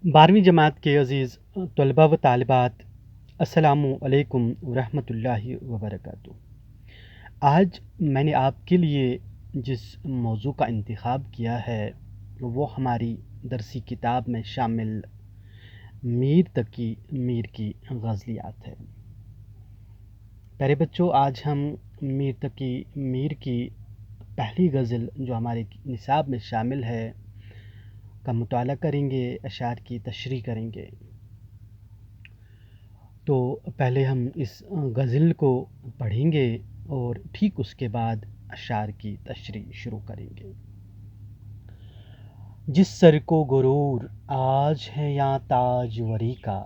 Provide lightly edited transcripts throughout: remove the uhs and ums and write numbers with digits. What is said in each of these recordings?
12वीं जमात के अज़ीज़ तलबा व तालिबात, अस्सलामु अलैकुम वरहमतुल्लाहि वबरकातुहू। आज मैंने आपके लिए जिस मौजू का इंतखाब किया है वो हमारी दरसी किताब में शामिल मीर तकी मीर की गज़लियात है। प्यारे बच्चों, आज हम मीर तकी मीर की पहली गज़ल जो हमारे निसाब में शामिल है का मुताला करेंगे, अशार की तशरीह करेंगे। तो पहले हम इस गज़ल को पढ़ेंगे और ठीक उसके बाद अशार की तशरीह शुरू करेंगे। जिस सर को गुरूर आज है या ताजवरी का,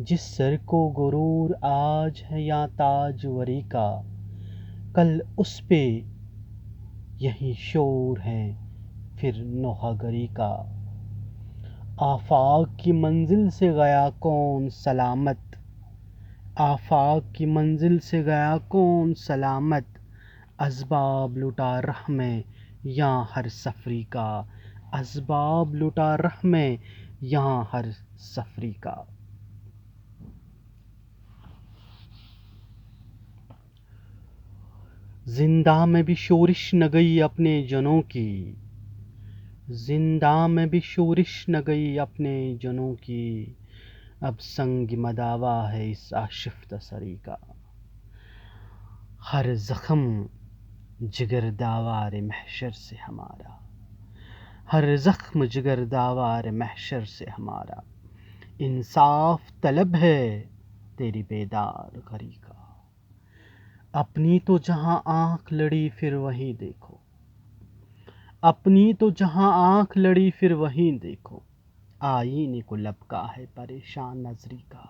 जिस सर को गुरूर आज है या ताजवरी का, कल उस पे यही शोर है फिर नौहागरी का। आफाक की मंजिल से गया कौन सलामत, आफाक की मंजिल से गया कौन सलामत, असबाब लुटा राह में यहाँ हर सफरी का, असबाब लुटा राह में यहाँ हर सफरी का। जिंदा में भी शोरिश न गई अपने जनों की, जिंदा में भी शोरिश न गई अपने जनों की, अब संग मदावा है इस आशिफ्त सरी का। हर जख्म जिगर दावार महशर से हमारा, हर जख्म जिगर दावार महशर से हमारा, इंसाफ तलब है तेरी बेदार घड़ी का। अपनी तो जहां आंख लड़ी फिर वहीं देखो, अपनी तो जहां आंख लड़ी फिर वहीं देखो, आईने को लपका है परेशान नजरी का।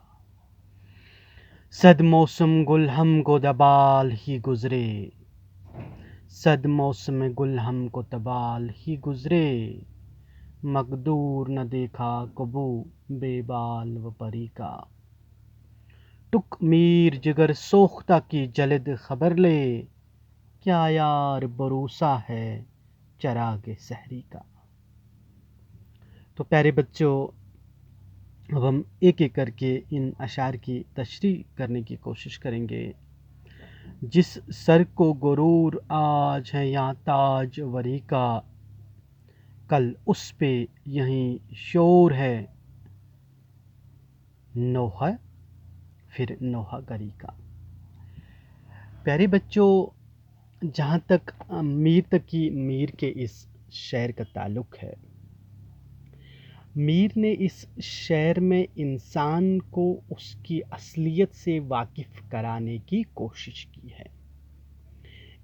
सद मौसम गुल हमको दबाल ही गुजरे, सद मौसम गुल हमको तबाल ही गुजरे, मकदूर न देखा कबू बेबाल व परी का। टुक मीर जिगर सोख्ता की जलद खबर ले, क्या यार भरोसा है चराग सहरी का। तो प्यारे बच्चों, अब हम एक एक करके इन अशार की तशरीह करने की कोशिश करेंगे। जिस सर को गुरूर आज है या ताज वरी का, कल उस पे यहीं शोर है नोहा फिर नोहा गरी का। प्यारे बच्चों, जहाँ तक मीर तकी मीर के इस शेर का ताल्लुक़ है, मीर ने इस शेर में इंसान को उसकी असलियत से वाकिफ़ कराने की कोशिश की है।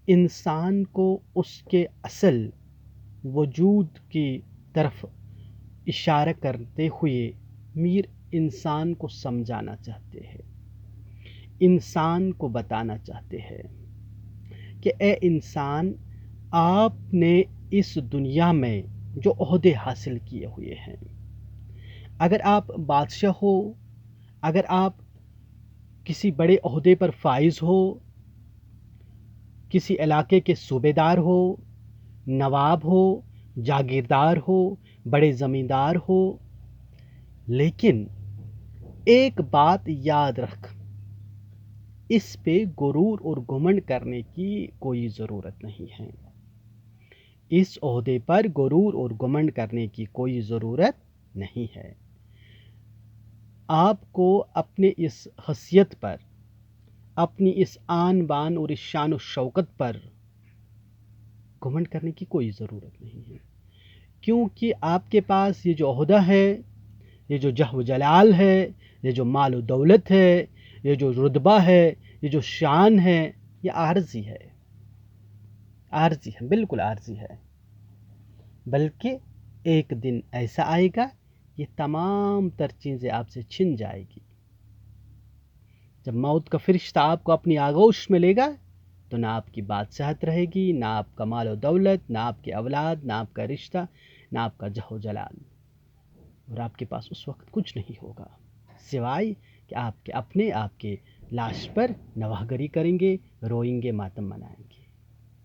इंसान को उसके असल वजूद की तरफ इशारा करते हुए मीर इंसान को समझाना चाहते हैं, इंसान को बताना चाहते हैं कि ए इंसान, आपने इस दुनिया में जो ओहदे हासिल किए हुए हैं, अगर आप बादशाह हो, अगर आप किसी बड़े ओहदे पर फाइज हो, किसी इलाके के सूबेदार हो, नवाब हो, जागीरदार हो, बड़े ज़मींदार हो, लेकिन एक बात याद रख, इस पे गुरूर और घमंड करने की कोई ज़रूरत नहीं है। इस ओहदे पर गुरूर और घमंड करने की कोई ज़रूरत नहीं है। आपको अपने इस हसीयत पर, अपनी इस आन बान और इस शान और शौकत पर घमंड करने की कोई ज़रूरत नहीं है, क्योंकि आपके पास ये जो ओहदा है, ये जो जह व जलाल है, ये जो माल व दौलत है, ये जो रुतबा है, ये जो शान है, ये आर्जी है, आर्जी है, बिल्कुल आर्जी है। बल्कि एक दिन ऐसा आएगा, ये तमाम तर चीज़ें आपसे छिन जाएगी। जब मौत का फरिश्ता आपको अपनी आगोश में लेगा, तो ना आपकी बादशाहत रहेगी, ना आपका माल और दौलत, ना आपकी औलाद, ना आपका रिश्ता, ना आपका जहो जलाल, और आपके पास उस वक्त कुछ नहीं होगा सिवाय कि आपके अपने आपके लाश पर नवाहगरी करेंगे, रोएंगे, मातम मनाएंगे।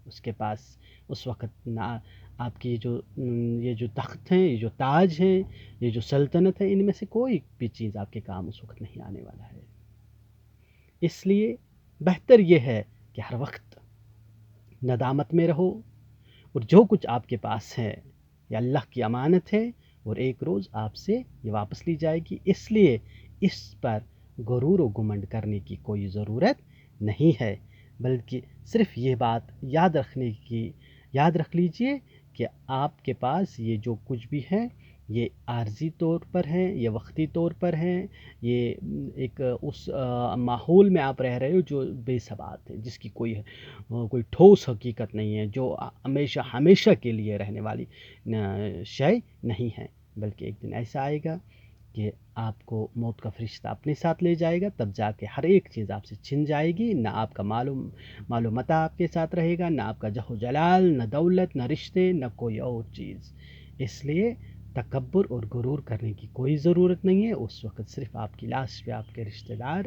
उसके पास उस वक्त ना آپ کی یہ جو تخت ہیں، یہ جو تاج ہیں، یہ جو سلطنت ہے، ان میں سے کوئی بھی چیز آپ کے کام اس وقت نہیں آنے والا ہے۔ اس لیے بہتر یہ ہے کہ ہر وقت ندامت میں رہو، اور جو کچھ آپ کے پاس ہے یہ اللہ کی امانت ہے، اور ایک روز آپ سے یہ واپس لی جائے گی۔ اس لیے اس پر غرور و گھمنڈ کرنے کی کوئی ضرورت نہیں ہے، بلکہ صرف یہ بات یاد رکھ لیجئے کہ آپ کے پاس یہ جو کچھ بھی ہے یہ عارضی طور پر ہے، یہ وقتی طور پر ہے، یہ ایک اس ماحول میں آپ رہ رہے ہو جو بے ثبات ہے، جس کی کوئی ٹھوس حقیقت نہیں ہے، جو ہمیشہ کے لیے رہنے والی شے نہیں ہے، بلکہ ایک دن ایسا آئے گا کہ آپ کو موت کا فرشتہ اپنے ساتھ لے جائے گا، تب جا کے ہر ایک چیز آپ سے چھن جائے گی، نہ آپ کا مال و متاع آپ کے ساتھ رہے گا، نہ آپ کا جہ و جلال، نہ دولت، نہ رشتے، نہ کوئی اور چیز۔ اس لیے تکبر اور غرور کرنے کی کوئی ضرورت نہیں ہے۔ اس وقت صرف آپ کی لاش پہ آپ کے رشتہ دار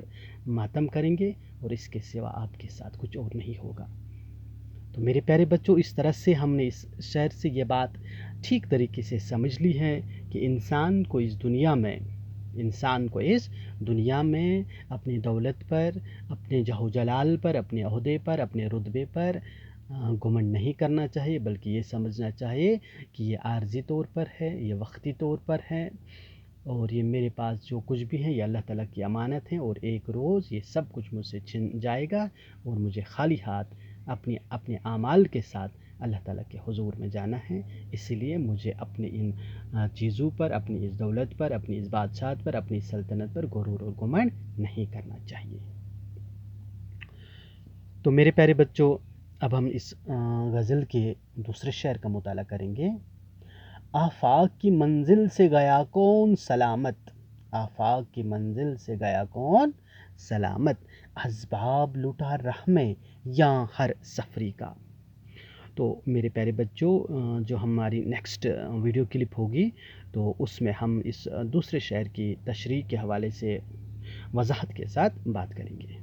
ماتم کریں گے، اور اس کے سوا آپ کے ساتھ کچھ اور نہیں ہوگا۔ تو میرے پیارے بچوں، اس طرح سے ہم نے اس شعر سے یہ بات ٹھیک طریقے سے سمجھ لی ہے کہ انسان کو اس دنیا میں اپنی دولت پر، اپنے جہ و جلال پر، اپنے عہدے پر، اپنے رتبے پر گھمنڈ نہیں کرنا چاہیے، بلکہ یہ سمجھنا چاہیے کہ یہ عارضی طور پر ہے، یہ وقتی طور پر ہے، اور یہ میرے پاس جو کچھ بھی ہے یہ اللہ تعالیٰ کی امانت ہے، اور ایک روز یہ سب کچھ مجھ سے چھن جائے گا، اور مجھے خالی ہاتھ اپنے اعمال کے ساتھ اللہ تعالیٰ کے حضور میں جانا ہے۔ اسی لیے مجھے اپنے ان چیزوں پر، اپنی اس دولت پر، اپنی اس بادشاہت پر، اپنی سلطنت پر غرور اور گھمنڈ نہیں کرنا چاہیے۔ تو میرے پیارے بچوں، اب ہم اس غزل کے دوسرے شعر کا مطالعہ کریں گے۔ آفاق کی منزل سے گیا کون سلامت، آفاق کی منزل سے گیا کون سلامت، اسباب لٹا راہ میں یہاں ہر سفری کا۔ تو میرے پیارے بچوں، جو ہماری نیکسٹ ویڈیو کلپ ہوگی تو اس میں ہم اس دوسرے شعر کی تشریح کے حوالے سے وضاحت کے ساتھ بات کریں گے۔